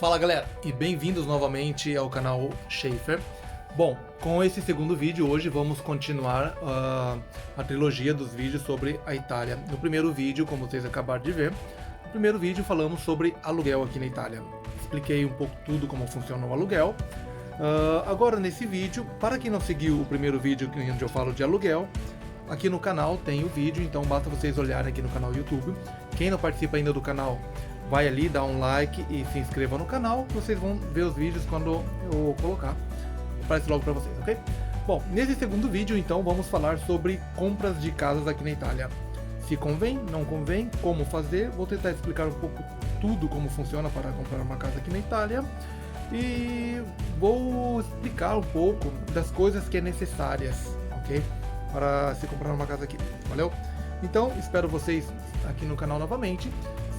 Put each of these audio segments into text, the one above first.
Fala galera, e bem-vindos novamente ao canal Schaefer. Bom, com esse segundo vídeo hoje vamos continuar a trilogia dos vídeos sobre a Itália. No primeiro vídeo, como vocês acabaram de ver, no primeiro vídeo falamos sobre aluguel aqui na Itália. Expliquei um pouco tudo como funciona o aluguel. Agora nesse vídeo, para quem não seguiu o primeiro vídeo onde eu falo de aluguel, aqui no canal tem o vídeo, então basta vocês olharem aqui no canal YouTube. Quem não participa ainda do canal, vai ali, dá um like e se inscreva no canal, vocês vão ver os vídeos quando eu colocar. Aparece logo para vocês, ok? Bom, nesse segundo vídeo então vamos falar sobre compras de casas aqui na Itália. Se convém, não convém, como fazer, vou tentar explicar um pouco tudo como funciona para comprar uma casa aqui na Itália. E vou explicar um pouco das coisas que é necessárias, ok? Para se comprar uma casa aqui, valeu? Então, espero vocês aqui no canal novamente.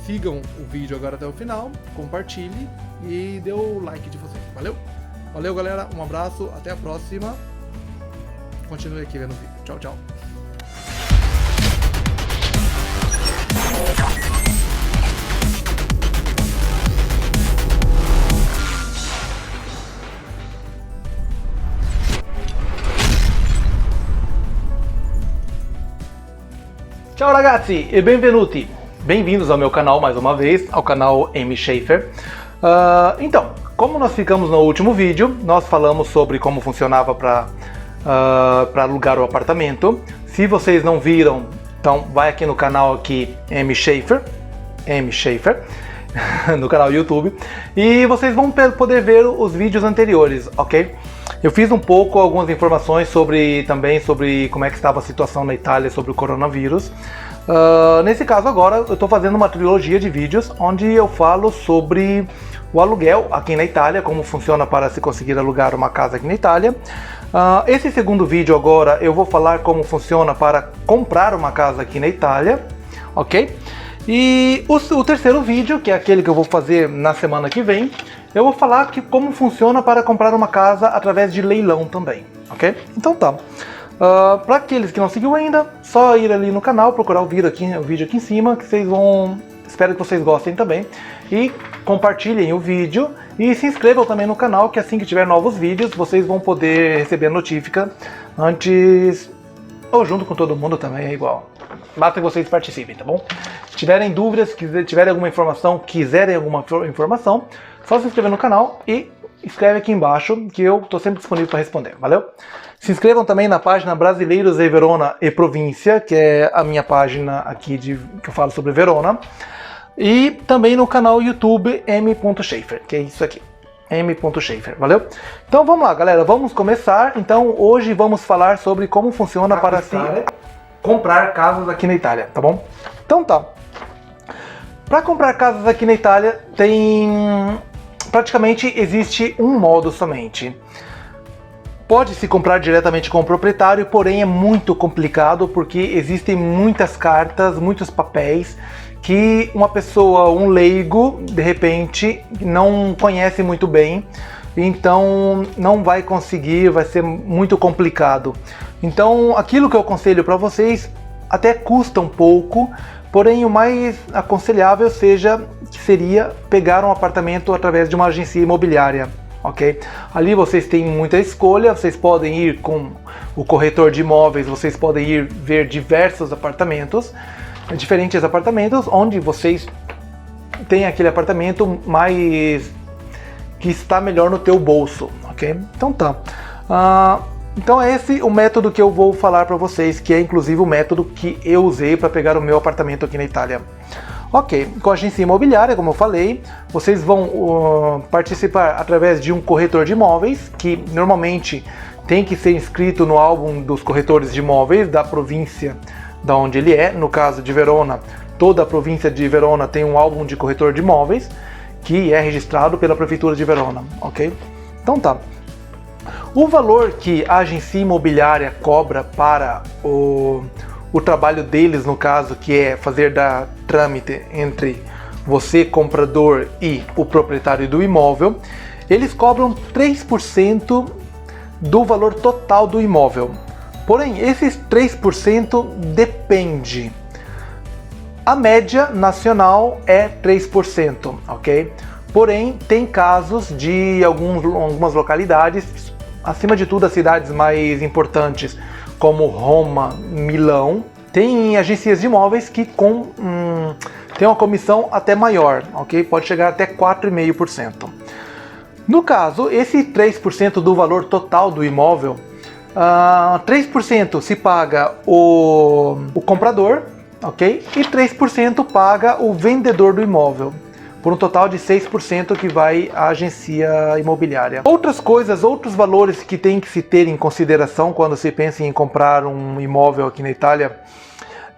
Sigam o vídeo agora até o final, compartilhe e dê o like de vocês, valeu? Valeu galera, um abraço, até a próxima. Continue aqui vendo o vídeo, tchau, tchau. Ciao ragazzi e benvenuti! Bem-vindos ao meu canal mais uma vez, ao canal M. Schaefer. Então, como nós ficamos no último vídeo, nós falamos sobre como funcionava para alugar o apartamento. Se vocês não viram, então vai aqui no canal aqui M. Schaefer, no canal YouTube, e vocês vão poder ver os vídeos anteriores, ok? Eu fiz um pouco algumas informações também sobre como é que estava a situação na Itália sobre o coronavírus. Nesse caso agora eu estou fazendo uma trilogia de vídeos onde eu falo sobre o aluguel aqui na Itália, como funciona para se conseguir alugar uma casa aqui na Itália. Esse segundo vídeo agora eu vou falar como funciona para comprar uma casa aqui na Itália, ok? E o terceiro vídeo, que é aquele que eu vou fazer na semana que vem, eu vou falar como funciona para comprar uma casa através de leilão também, ok? Então tá. Para aqueles que não seguiu ainda, só ir ali no canal, procurar o vídeo aqui em cima, que vocês vão... Espero que vocês gostem também. E compartilhem o vídeo e se inscrevam também no canal, que assim que tiver novos vídeos, vocês vão poder receber notificação antes... Ou junto com todo mundo também, é igual. Basta que vocês participem, tá bom? Se tiverem dúvidas, tiverem alguma informação, quiserem alguma informação, só se inscrever no canal e escreve aqui embaixo, que eu estou sempre disponível para responder, valeu? Se inscrevam também na página Brasileiros em Verona e Província, que é a minha página aqui que eu falo sobre Verona. E também no canal YouTube M.Schaefer, que é isso aqui, M.Schaefer, valeu? Então vamos lá galera, vamos começar. Então hoje vamos falar sobre como funciona para se comprar casas aqui na Itália, tá bom? Então tá. Para comprar casas aqui na Itália praticamente existe um modo somente. Pode-se comprar diretamente com o proprietário, porém é muito complicado porque existem muitas cartas, muitos papéis que uma pessoa, um leigo, de repente não conhece muito bem, então não vai conseguir, vai ser muito complicado. Então aquilo que eu aconselho para vocês até custa um pouco, porém o mais aconselhável seria pegar um apartamento através de uma agência imobiliária, ok? Ali vocês têm muita escolha, vocês podem ir com o corretor de imóveis, vocês podem ir ver diversos apartamentos, diferentes apartamentos, onde vocês têm aquele apartamento mais que está melhor no teu bolso, ok? Então tá. Então é esse o método que eu vou falar para vocês, que é inclusive o método que eu usei para pegar o meu apartamento aqui na Itália. Ok, com a agência imobiliária, como eu falei, vocês vão participar através de um corretor de imóveis, que normalmente tem que ser inscrito no álbum dos corretores de imóveis da província da onde ele é. No caso de Verona, toda a província de Verona tem um álbum de corretor de imóveis, que é registrado pela prefeitura de Verona, ok? Então tá. O valor que a agência imobiliária cobra para o trabalho deles, no caso, que é fazer da trâmite entre você, comprador, e o proprietário do imóvel, eles cobram 3% do valor total do imóvel. Porém, esses 3% depende. A média nacional é 3%, ok? Porém, tem casos de algumas localidades, acima de tudo as cidades mais importantes, como Roma, Milão, tem agências de imóveis que tem uma comissão até maior, ok? Pode chegar até 4,5%. No caso, esse 3% do valor total do imóvel, 3% se paga o comprador, ok? E 3% paga o vendedor do imóvel, por um total de 6% que vai à agência imobiliária. Outros valores que tem que se ter em consideração quando se pensa em comprar um imóvel aqui na Itália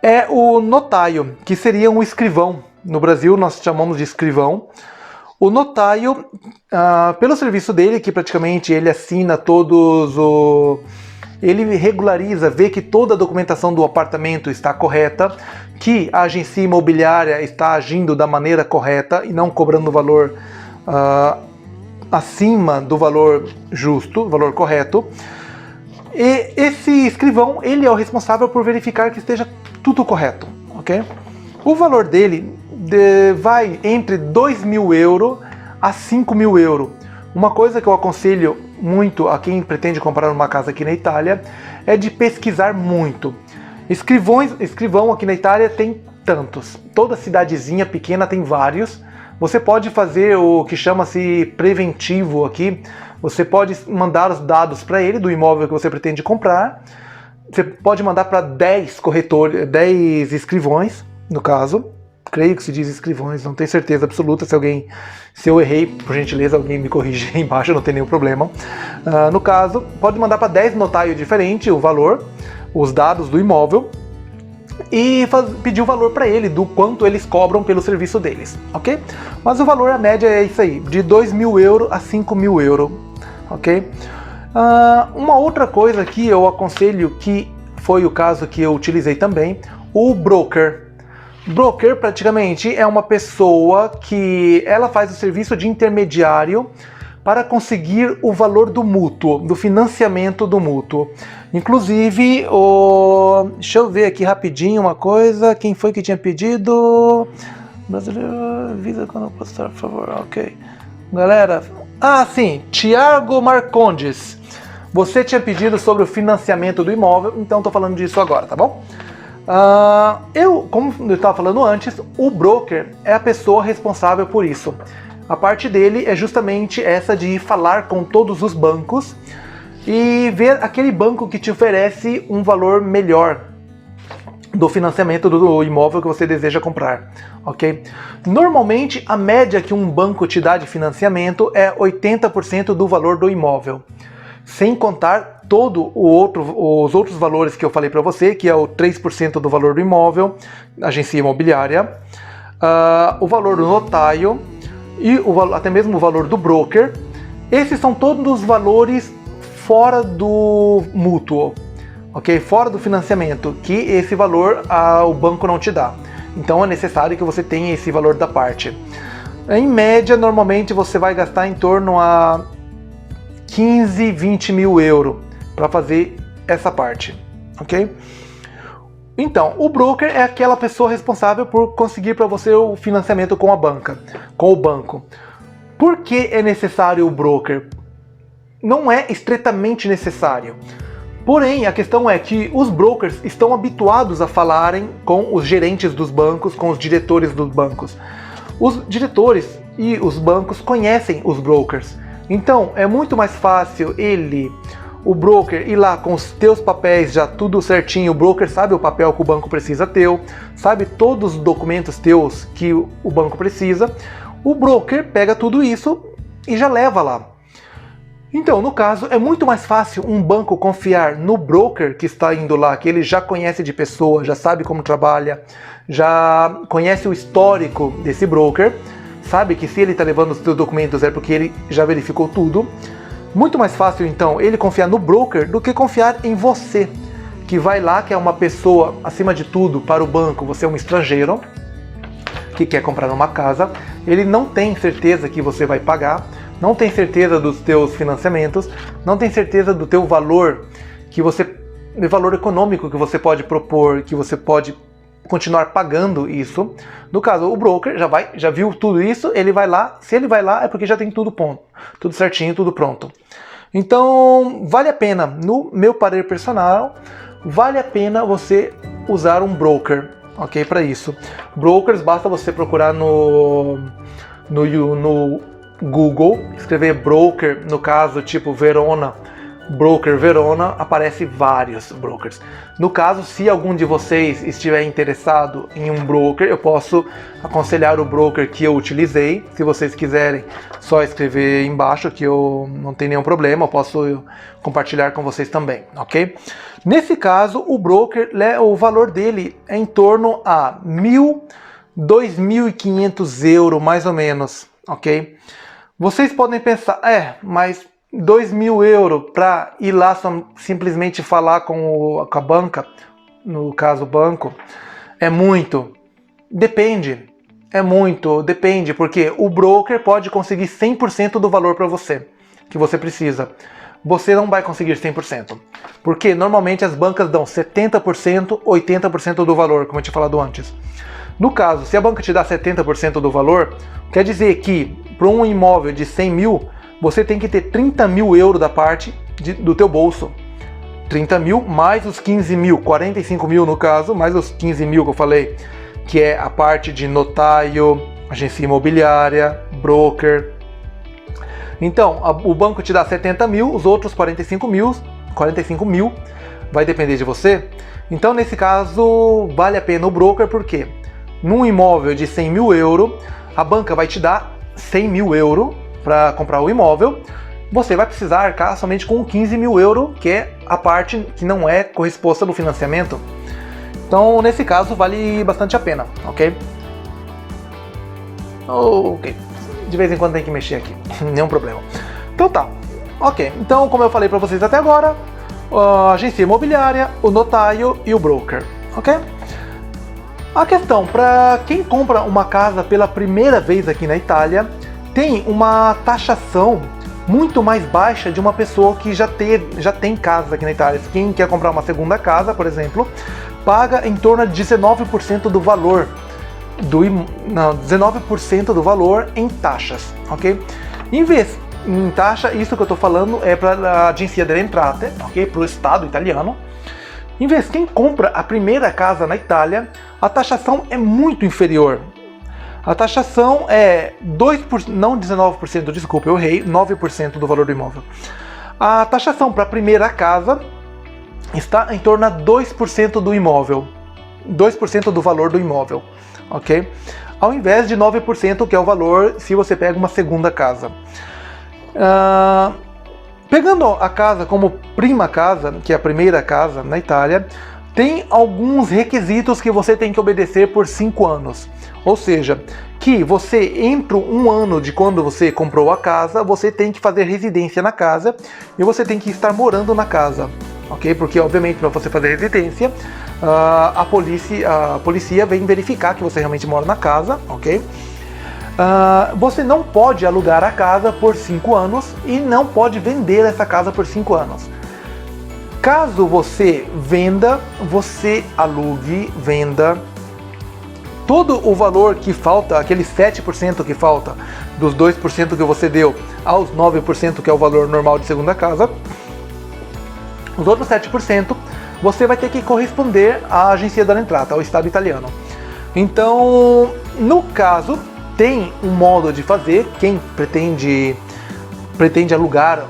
é o notário, que seria um escrivão. No Brasil nós chamamos de escrivão. O notário, pelo serviço dele, que praticamente ele assina ele regulariza, vê que toda a documentação do apartamento está correta, que a agência imobiliária está agindo da maneira correta e não cobrando valor acima do valor justo, valor correto. E esse escrivão, ele é o responsável por verificar que esteja tudo correto, ok? O valor dele vai entre 2.000 euros a 5.000 euros. Uma coisa que eu aconselho muito a quem pretende comprar uma casa aqui na Itália é de pesquisar muito. Escrivão aqui na Itália tem tantos. Toda cidadezinha pequena tem vários. Você pode fazer o que chama-se preventivo aqui. Você pode mandar os dados para ele do imóvel que você pretende comprar. Você pode mandar para 10 corretores, 10 escrivões, no caso. Creio que se diz escrivões, não tenho certeza absoluta. Se eu errei, por gentileza, alguém me corrige aí embaixo, não tem nenhum problema. No caso, pode mandar para 10 notários diferentes o valor, os dados do imóvel, e pedir o valor para ele, do quanto eles cobram pelo serviço deles, ok? Mas o valor, a média é isso aí, de 2.000 euros a 5.000 euros, ok? Uma outra coisa que eu aconselho, que foi o caso que eu utilizei também, o broker. Broker praticamente é uma pessoa que ela faz o serviço de intermediário para conseguir o valor do mútuo, do financiamento do mútuo. Inclusive, deixa eu ver aqui rapidinho uma coisa, quem foi que tinha pedido? Brasileiro, avisa quando postar, por favor, ok. Galera, sim, Thiago Marcondes. Você tinha pedido sobre o financiamento do imóvel, então estou falando disso agora, tá bom? Como eu estava falando antes, o broker é a pessoa responsável por isso. A parte dele é justamente essa de falar com todos os bancos e ver aquele banco que te oferece um valor melhor do financiamento do imóvel que você deseja comprar, ok? Normalmente, a média que um banco te dá de financiamento é 80% do valor do imóvel, sem contar os outros valores que eu falei para você, que é o 3% do valor do imóvel, agência imobiliária, o valor do notário e até mesmo o valor do broker. Esses são todos os valores fora do mútuo, ok? Fora do financiamento, que esse valor o banco não te dá. Então é necessário que você tenha esse valor da parte. Em média, normalmente você vai gastar em torno a 15, 20 mil euros para fazer essa parte, ok? Então, o broker é aquela pessoa responsável por conseguir para você o financiamento com o banco. Por que é necessário o broker? Não é estritamente necessário. Porém, a questão é que os brokers estão habituados a falarem com os gerentes dos bancos, com os diretores dos bancos. Os diretores e os bancos conhecem os brokers. Então, é muito mais fácil o broker ir lá com os teus papéis já tudo certinho. O broker sabe o papel que o banco precisa ter, sabe todos os documentos teus que o banco precisa. O broker pega tudo isso e já leva lá. Então, no caso, é muito mais fácil um banco confiar no broker que está indo lá, que ele já conhece de pessoa, já sabe como trabalha, já conhece o histórico desse broker, sabe que se ele está levando os seus documentos é porque ele já verificou tudo. Muito mais fácil, então, ele confiar no broker do que confiar em você, que vai lá, que é uma pessoa, acima de tudo, para o banco, você é um estrangeiro, que quer comprar uma casa, ele não tem certeza que você vai pagar, não tem certeza dos teus financiamentos, não tem certeza do teu valor, do valor econômico que você pode propor, que você pode continuar pagando isso. No caso, o broker já viu tudo isso, ele vai lá. Se ele vai lá, é porque já tem tudo tudo certinho, tudo pronto. Então, vale a pena, no meu parecer personal, vale a pena você usar um broker, ok? Para isso. Brokers, basta você procurar no Google, escrever broker, no caso, tipo Verona, broker Verona, aparece vários brokers. No caso, se algum de vocês estiver interessado em um broker, eu posso aconselhar o broker que eu utilizei. Se vocês quiserem, só escrever embaixo que eu não tenho nenhum problema, eu posso compartilhar com vocês também, ok? Nesse caso, o broker, o valor dele é em torno a 2.500 euros, mais ou menos, ok? Vocês podem pensar, mas 2.000 euros para ir lá simplesmente falar com a banca, no caso o banco, é muito? Depende, depende, porque o broker pode conseguir 100% do valor para você, que você precisa. Você não vai conseguir 100%, porque normalmente as bancas dão 70%, 80% do valor, como eu tinha falado antes. No caso, se a banca te dá 70% do valor, quer dizer que para um imóvel de 100 mil, você tem que ter 30 mil euros da parte do teu bolso. 30 mil mais os 15 mil, 45 mil no caso, mais os 15 mil que eu falei, que é a parte de notário, agência imobiliária, broker. Então, o banco te dá 70 mil, os outros 45 mil, vai depender de você. Então, nesse caso, vale a pena o broker, porque num imóvel de 100 mil euros, a banca vai te dar 100 mil euros para comprar o imóvel. Você vai precisar arcar somente com 15 mil euros, que é a parte que não é corresposta do financiamento. Então, nesse caso, vale bastante a pena, ok? Ok. De vez em quando tem que mexer aqui, nenhum problema. Então tá, ok. Então, como eu falei para vocês até agora, a agência imobiliária, o notário e o broker, ok? A questão, para quem compra uma casa pela primeira vez aqui na Itália, tem uma taxação muito mais baixa de uma pessoa que já tem casa aqui na Itália. Quem quer comprar uma segunda casa, por exemplo, paga em torno de 19% do valor 19% do valor em taxas, ok? Em vez em taxa, isso que eu estou falando é para a Agenzia delle Entrate, ok? Para o Estado italiano. Em vez, quem compra a primeira casa na Itália, a taxação é muito inferior. A taxação é 2%, não 19%, desculpa, eu errei, 9% do valor do imóvel. A taxação para a primeira casa está em torno a 2% do imóvel, 2% do valor do imóvel, ok? Ao invés de 9%, que é o valor se você pega uma segunda casa. Pegando a casa como prima casa, que é a primeira casa na Itália, tem alguns requisitos que você tem que obedecer por 5 anos. Ou seja, que você, entre um ano de quando você comprou a casa, você tem que fazer residência na casa e você tem que estar morando na casa, ok? Porque, obviamente, para você fazer residência, a polícia vem verificar que você realmente mora na casa, ok? Você não pode alugar a casa por 5 anos e não pode vender essa casa por 5 anos. Caso você venda, você alugue, venda, todo o valor que falta, aquele 7% que falta, dos 2% que você deu aos 9% que é o valor normal de segunda casa, os outros 7% você vai ter que corresponder à Agenzia delle Entrate, ao Estado italiano. Então, no caso, tem um modo de fazer, quem pretende alugar,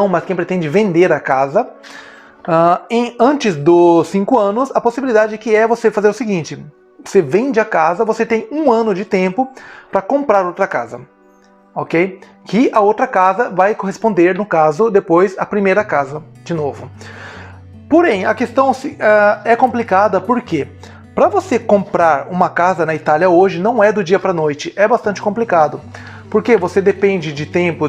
mas quem pretende vender a casa, antes dos 5 anos, a possibilidade que é você fazer o seguinte: você vende a casa, você tem 1 ano de tempo para comprar outra casa, ok? Que a outra casa vai corresponder, no caso, depois à primeira casa, de novo. Porém, a questão é complicada porque para você comprar uma casa na Itália hoje não é do dia para a noite, é bastante complicado, porque você depende de tempo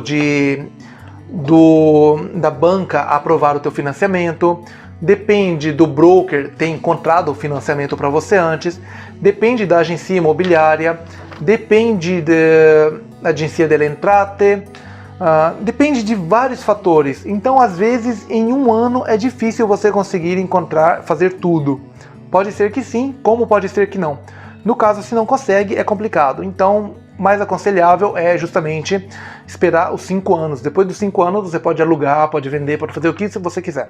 da banca aprovar o teu financiamento, depende do broker ter encontrado o financiamento para você antes, depende da agência imobiliária, depende da Agenzia delle Entrate, depende de vários fatores. Então, às vezes, em 1 ano é difícil você conseguir fazer tudo, Pode ser que sim, como pode ser que não. No caso, se não consegue, é complicado. Então, mais aconselhável é justamente esperar os 5 anos. Depois dos 5 anos, você pode alugar, pode vender, pode fazer o que você quiser.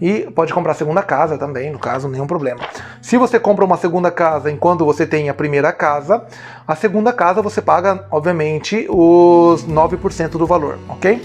E pode comprar a segunda casa também, no caso, nenhum problema. Se você compra uma segunda casa enquanto você tem a primeira casa, a segunda casa você paga, obviamente, os 9% do valor, ok?